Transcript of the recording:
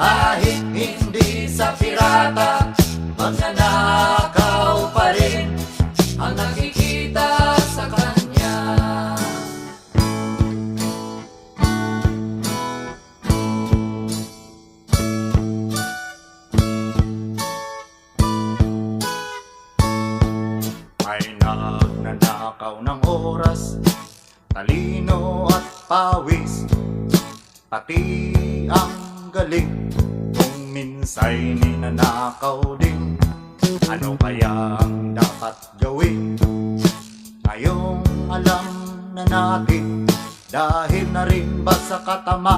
Kahit hindi sa pirata, magnanakaw pa rin ang nakikita sa kanya. May nagnanakaw ng oras, talino at pawis, pati ang galing. Kung minsa'y ninanakaw din, ano kaya ang dapat gawin? Ngayong alam na natin, dahil na rin ba sa katama